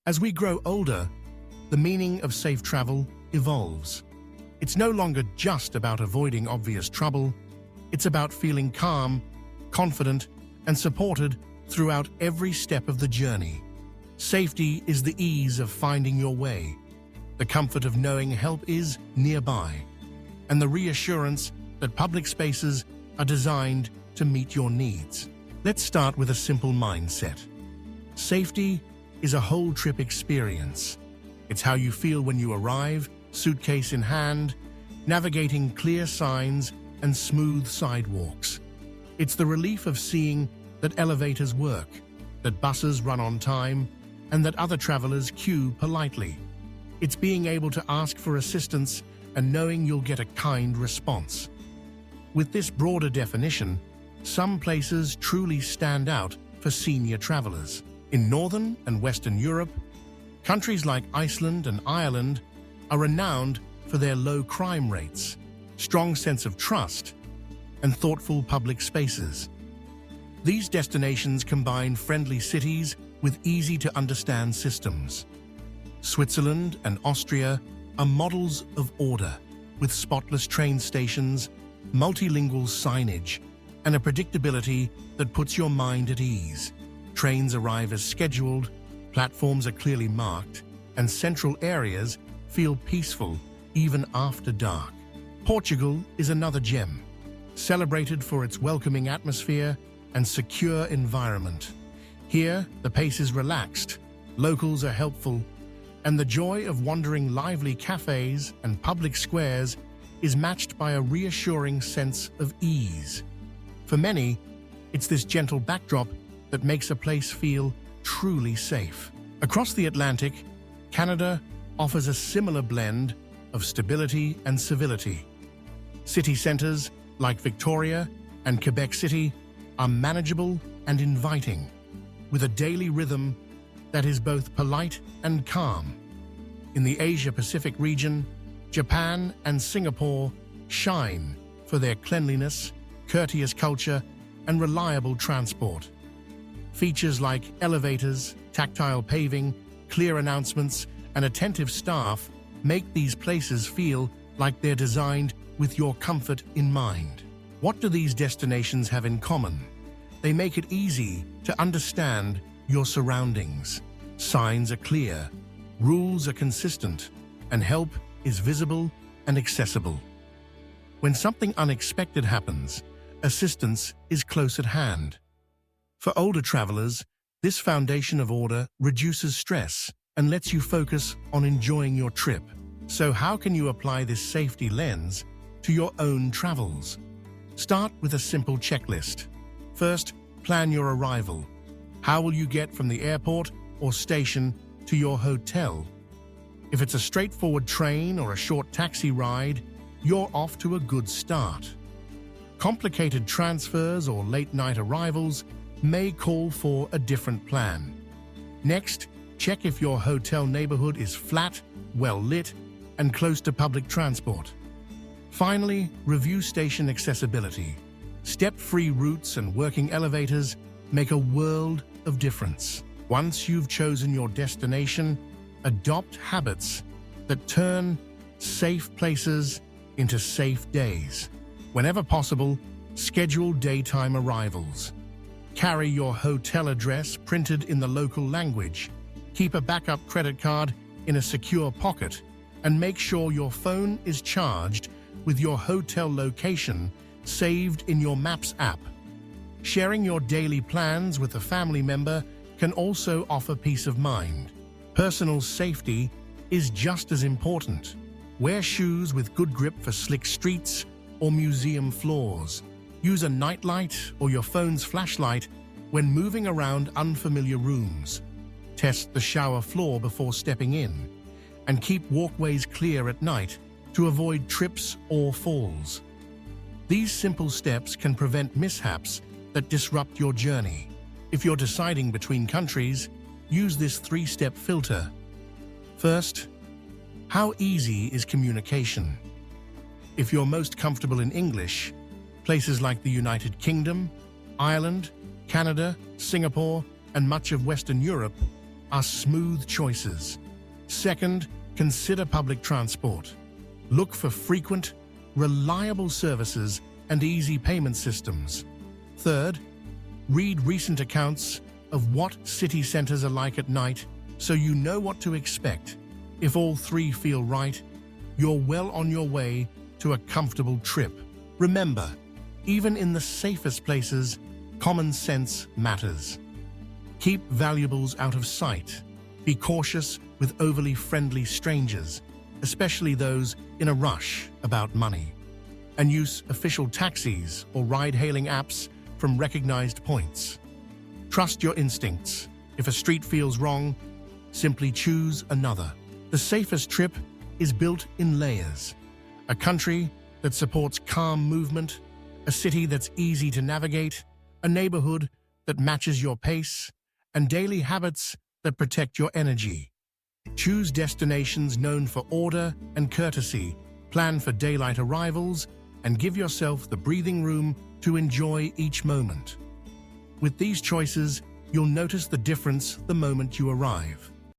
As we grow older, the meaning of safe travel evolves. It's no longer just about avoiding obvious trouble. It's about feeling calm, confident, and supported throughout every step of the journey. Safety is the ease of finding your way, the comfort of knowing help is nearby, and the reassurance that public spaces are designed to meet your needs. Let's start with a simple mindset. Safety is a whole trip experience. It's how you feel when you arrive, suitcase in hand, navigating clear signs and smooth sidewalks. It's the relief of seeing that elevators work, that buses run on time, and that other travelers queue politely. It's being able to ask for assistance and knowing you'll get a kind response. With this broader definition, some places truly stand out for senior travelers. In Northern and Western Europe, countries like Iceland and Ireland are renowned for their low crime rates, strong sense of trust, and thoughtful public spaces. These destinations combine friendly cities with easy-to-understand systems. Switzerland and Austria are models of order, with spotless train stations, multilingual signage, and a predictability that puts your mind at ease. Trains arrive as scheduled, platforms are clearly marked, and central areas feel peaceful even after dark. Portugal is another gem, celebrated for its welcoming atmosphere and secure environment. Here, the pace is relaxed, locals are helpful, and the joy of wandering lively cafes and public squares is matched by a reassuring sense of ease. For many, it's this gentle backdrop that makes a place feel truly safe. Across the Atlantic, Canada offers a similar blend of stability and civility. City centers like Victoria and Quebec City are manageable and inviting, with a daily rhythm that is both polite and calm. In the Asia-Pacific region, Japan and Singapore shine for their cleanliness, courteous culture, and reliable transport. Features like elevators, tactile paving, clear announcements, and attentive staff make these places feel like they're designed with your comfort in mind. What do these destinations have in common? They make it easy to understand your surroundings. Signs are clear, rules are consistent, and help is visible and accessible. When something unexpected happens, assistance is close at hand. For older travelers, this foundation of order reduces stress and lets you focus on enjoying your trip. So how can you apply this safety lens to your own travels? Start with a simple checklist. First, plan your arrival. How will you get from the airport or station to your hotel? If it's a straightforward train or a short taxi ride, you're off to a good start. Complicated transfers or late-night arrivals may call for a different plan. Next, check if your hotel neighborhood is flat, well-lit, and close to public transport. Finally, review station accessibility. Step-free routes and working elevators make a world of difference. Once you've chosen your destination, adopt habits that turn safe places into safe days. Whenever possible, schedule daytime arrivals. Carry your hotel address printed in the local language. Keep a backup credit card in a secure pocket, and make sure your phone is charged with your hotel location saved in your Maps app. Sharing your daily plans with a family member can also offer peace of mind. Personal safety is just as important. Wear shoes with good grip for slick streets or museum floors. Use a nightlight or your phone's flashlight when moving around unfamiliar rooms. Test the shower floor before stepping in, and keep walkways clear at night to avoid trips or falls. These simple steps can prevent mishaps that disrupt your journey. If you're deciding between countries, use this 3-step filter. First, how easy is communication? If you're most comfortable in English, places like the United Kingdom, Ireland, Canada, Singapore, and much of Western Europe are smooth choices. Second, consider public transport. Look for frequent, reliable services and easy payment systems. Third, read recent accounts of what city centers are like at night so you know what to expect. If all three feel right, you're well on your way to a comfortable trip. Remember, even in the safest places, common sense matters. Keep valuables out of sight. Be cautious with overly friendly strangers, especially those in a rush about money. And use official taxis or ride-hailing apps from recognized points. Trust your instincts. If a street feels wrong, simply choose another. The safest trip is built in layers. A country that supports calm movement, a city that's easy to navigate, a neighborhood that matches your pace, and daily habits that protect your energy. Choose destinations known for order and courtesy, plan for daylight arrivals, and give yourself the breathing room to enjoy each moment. With these choices, you'll notice the difference the moment you arrive.